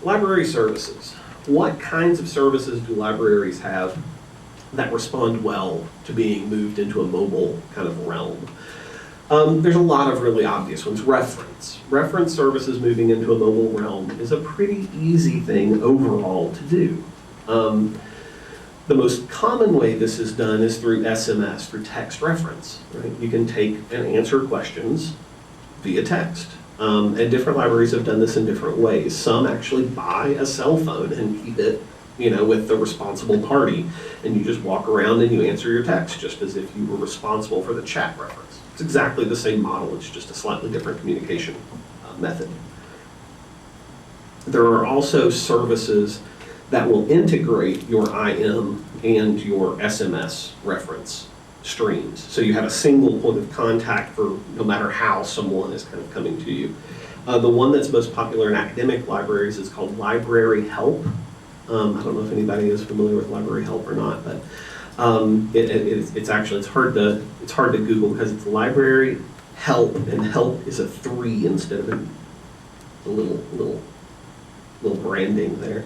Library services. What kinds of services do libraries have that respond well to being moved into a mobile kind of realm? There's a lot of really obvious ones. Reference. Reference services moving into a mobile realm is a pretty easy thing overall to do. The most common way this is done is through SMS, through text reference. Right? You can take and answer questions via text. And different libraries have done this in different ways. Some actually buy a cell phone and keep it, with the responsible party. And you just walk around and you answer your text just as if you were responsible for the chat reference. It's exactly the same model, it's just a slightly different communication method. There are also services that will integrate your IM and your SMS reference streams. So you have a single point of contact for no matter how someone is kind of coming to you. The one that's most popular in academic libraries is called Library Help. I don't know if anybody is familiar with Library Help or not, but it's hard to Google because it's Library Help, and help is a 3 instead of a little branding there.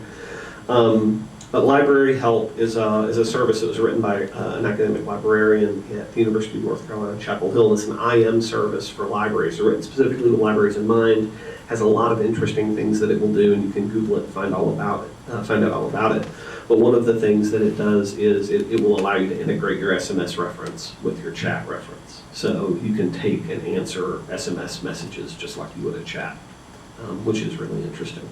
But Library Help is a service that was written by an academic librarian at the University of North Carolina, Chapel Hill. It's an IM service for libraries. It's written specifically with libraries in mind. Has a lot of interesting things that it will do, and you can Google it and find out all about it. But one of the things that it does is it will allow you to integrate your SMS reference with your chat reference. So you can take and answer SMS messages just like you would a chat, which is really interesting.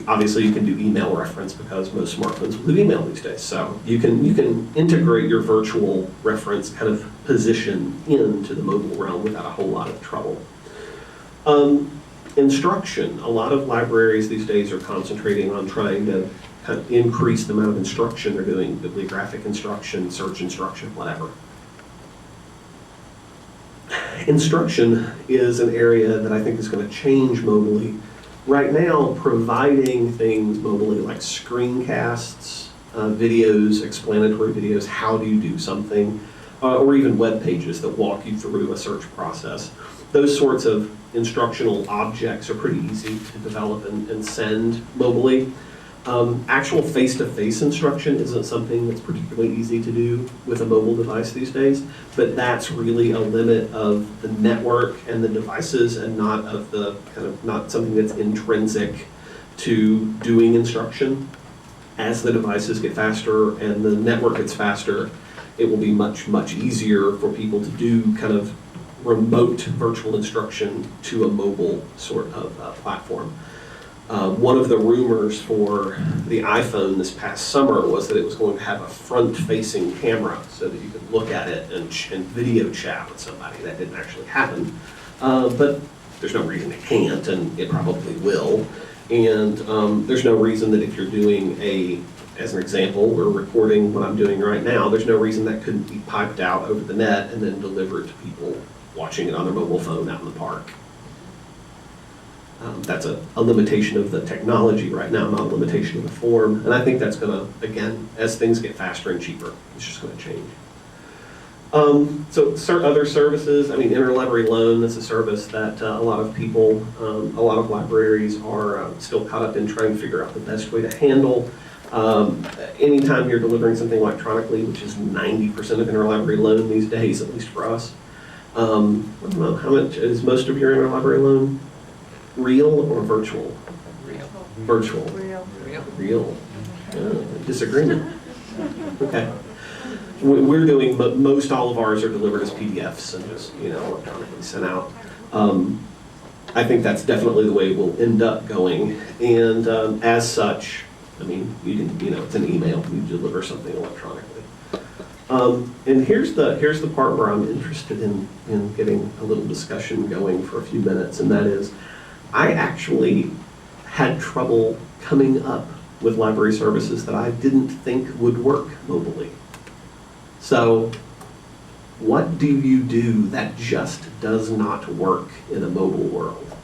Obviously, you can do email reference because most smartphones will do email these days. So you can integrate your virtual reference kind of position into the mobile realm without a whole lot of trouble. Instruction. A lot of libraries these days are concentrating on trying to kind of increase the amount of instruction they're doing, bibliographic instruction, search instruction, whatever. Instruction is an area that I think is going to change mobily. Right now, providing things mobily like screencasts, videos, explanatory videos, how do you do something, or even web pages that walk you through a search process. Those sorts of instructional objects are pretty easy to develop and send mobily. Actual face-to-face instruction isn't something that's particularly easy to do with a mobile device these days, but that's really a limit of the network and the devices and not of the not something that's intrinsic to doing instruction. As the devices get faster and the network gets faster, it will be much, much easier for people to do kind of remote virtual instruction to a mobile sort of platform. One of the rumors for the iPhone this past summer was that it was going to have a front-facing camera so that you could look at it and video chat with somebody. That didn't actually happen, but there's no reason it can't, and it probably will. And there's no reason that if you're doing as an example, we're recording what I'm doing right now, there's no reason that couldn't be piped out over the net and then delivered to people watching it on their mobile phone out in the park. That's a limitation of the technology right now, not a limitation of the form. And I think that's going to, again, as things get faster and cheaper, it's just going to change. So other services, interlibrary loan is a service that a lot of people, a lot of libraries are still caught up in trying to figure out the best way to handle. Anytime you're delivering something electronically, which is 90% of interlibrary loan these days, at least for us, I don't know, how much is most of your interlibrary loan? Real or virtual? Real. Virtual. Real. Disagreement. Okay. We're doing, but most all of ours are delivered as PDFs and just electronically sent out. I think that's definitely the way we'll end up going. And as such, it's an email. You deliver something electronically. And here's the part where I'm interested in getting a little discussion going for a few minutes, and that is, I actually had trouble coming up with library services that I didn't think would work mobily. So what do you do that just does not work in a mobile world?